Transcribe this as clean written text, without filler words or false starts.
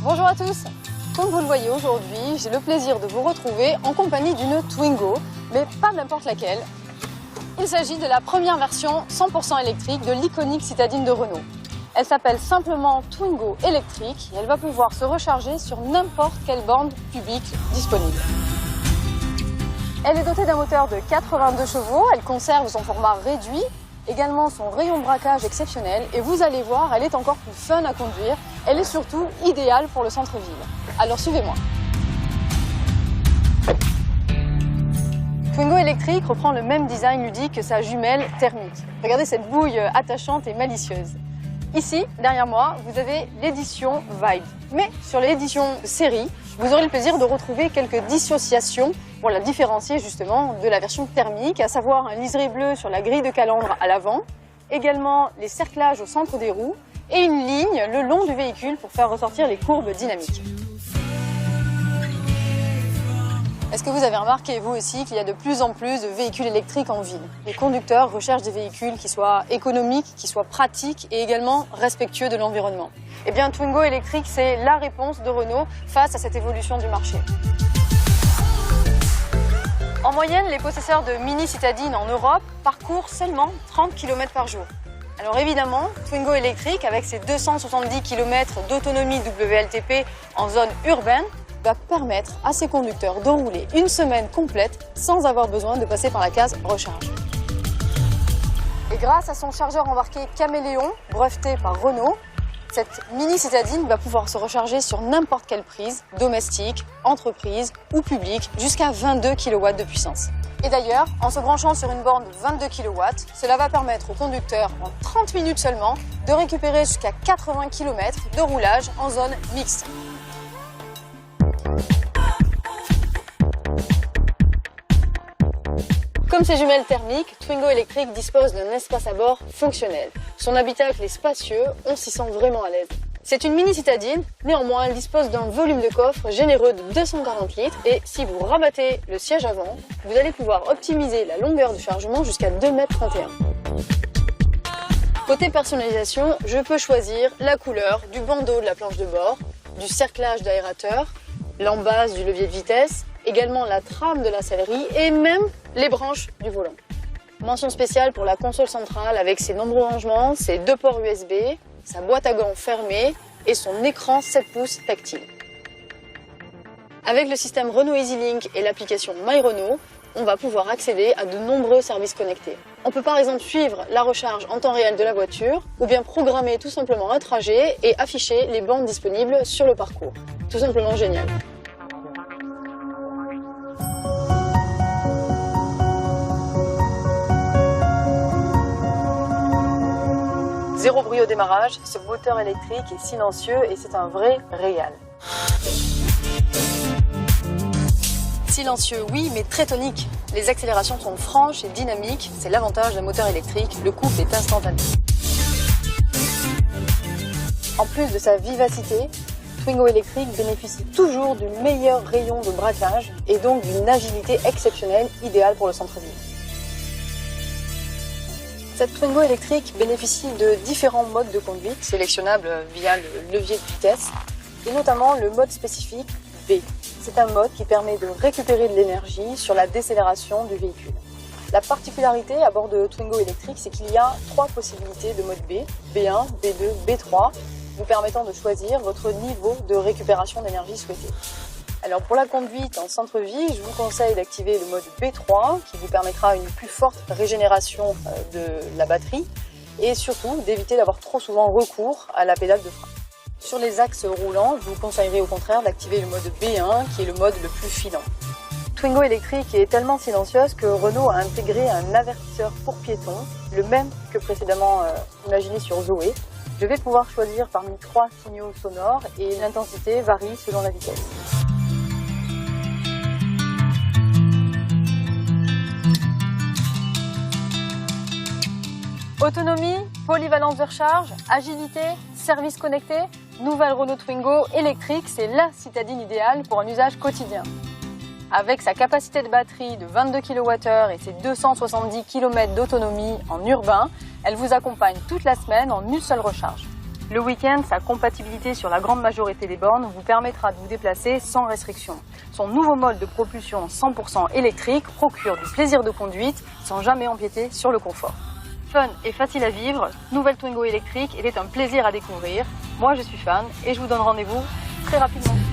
Bonjour à tous. Comme vous le voyez aujourd'hui, j'ai le plaisir de vous retrouver en compagnie d'une Twingo, mais pas n'importe laquelle. Il s'agit de la première version 100% électrique de l'iconique citadine de Renault. Elle s'appelle simplement Twingo électrique et elle va pouvoir se recharger sur n'importe quelle borne publique disponible. Elle est dotée d'un moteur de 82 chevaux, elle conserve son format réduit, également son rayon de braquage exceptionnel et vous allez voir, elle est encore plus fun à conduire. Elle est surtout idéale pour le centre-ville. Alors suivez-moi. Twingo électrique reprend le même design ludique que sa jumelle thermique. Regardez cette bouille attachante et malicieuse. Ici, derrière moi, vous avez l'édition Vibe. Mais sur l'édition série, vous aurez le plaisir de retrouver quelques dissociations pour la différencier justement de la version thermique, à savoir un liseré bleu sur la grille de calandre à l'avant, également les cerclages au centre des roues et une ligne le long du véhicule pour faire ressortir les courbes dynamiques. Est-ce que vous avez remarqué, vous aussi, qu'il y a de plus en plus de véhicules électriques en ville? Les conducteurs recherchent des véhicules qui soient économiques, qui soient pratiques et également respectueux de l'environnement. Eh bien, Twingo électrique, c'est la réponse de Renault face à cette évolution du marché. En moyenne, les possesseurs de mini citadines en Europe parcourent seulement 30 km par jour. Alors évidemment, Twingo électrique, avec ses 270 km d'autonomie WLTP en zone urbaine, va permettre à ses conducteurs de rouler une semaine complète sans avoir besoin de passer par la case recharge. Et grâce à son chargeur embarqué Caméléon, breveté par Renault, cette mini citadine va pouvoir se recharger sur n'importe quelle prise, domestique, entreprise ou publique, jusqu'à 22 kW de puissance. Et d'ailleurs, en se branchant sur une borne de 22 kW, cela va permettre au conducteur, en 30 minutes seulement, de récupérer jusqu'à 80 km de roulage en zone mixte. Comme ses jumelles thermiques, Twingo électrique dispose d'un espace à bord fonctionnel. Son habitacle est spacieux, on s'y sent vraiment à l'aise. C'est une mini citadine, néanmoins elle dispose d'un volume de coffre généreux de 240 litres et si vous rabattez le siège avant, vous allez pouvoir optimiser la longueur de chargement jusqu'à 2,31 m. Côté personnalisation, je peux choisir la couleur du bandeau de la planche de bord, du cerclage d'aérateur, l'embase du levier de vitesse, également la trame de la sellerie et même les branches du volant. Mention spéciale pour la console centrale avec ses nombreux rangements, ses 2 ports USB, sa boîte à gants fermée et son écran 7 pouces tactile. Avec le système Renault EasyLink et l'application MyRenault, on va pouvoir accéder à de nombreux services connectés. On peut par exemple suivre la recharge en temps réel de la voiture ou bien programmer tout simplement un trajet et afficher les bornes disponibles sur le parcours. Tout simplement génial. Zéro bruit au démarrage, ce moteur électrique est silencieux et c'est un vrai régal. Silencieux, oui, mais très tonique. Les accélérations sont franches et dynamiques, c'est l'avantage d'un moteur électrique, le couple est instantané. En plus de sa vivacité, Twingo électrique bénéficie toujours du meilleur rayon de braquage et donc d'une agilité exceptionnelle, idéale pour le centre-ville. Cette Twingo électrique bénéficie de différents modes de conduite sélectionnables via le levier de vitesse et notamment le mode spécifique B. C'est un mode qui permet de récupérer de l'énergie sur la décélération du véhicule. La particularité à bord de Twingo électrique, c'est qu'il y a 3 possibilités de mode B, B1, B2, B3, vous permettant de choisir votre niveau de récupération d'énergie souhaité. Alors pour la conduite en centre-ville, je vous conseille d'activer le mode B3 qui vous permettra une plus forte régénération de la batterie et surtout d'éviter d'avoir trop souvent recours à la pédale de frein. Sur les axes roulants, je vous conseillerais au contraire d'activer le mode B1 qui est le mode le plus filant. Twingo électrique est tellement silencieuse que Renault a intégré un avertisseur pour piétons, le même que précédemment imaginé sur Zoé. Je vais pouvoir choisir parmi 3 signaux sonores et l'intensité varie selon la vitesse. Autonomie, polyvalence de recharge, agilité, service connecté, nouvelle Renault Twingo électrique, c'est la citadine idéale pour un usage quotidien. Avec sa capacité de batterie de 22 kWh et ses 270 km d'autonomie en urbain, elle vous accompagne toute la semaine en une seule recharge. Le week-end, sa compatibilité sur la grande majorité des bornes vous permettra de vous déplacer sans restriction. Son nouveau mode de propulsion 100% électrique procure du plaisir de conduite sans jamais empiéter sur le confort. Fun et facile à vivre, nouvelle Twingo électrique était un plaisir à découvrir. Moi je suis fan et je vous donne rendez-vous très rapidement.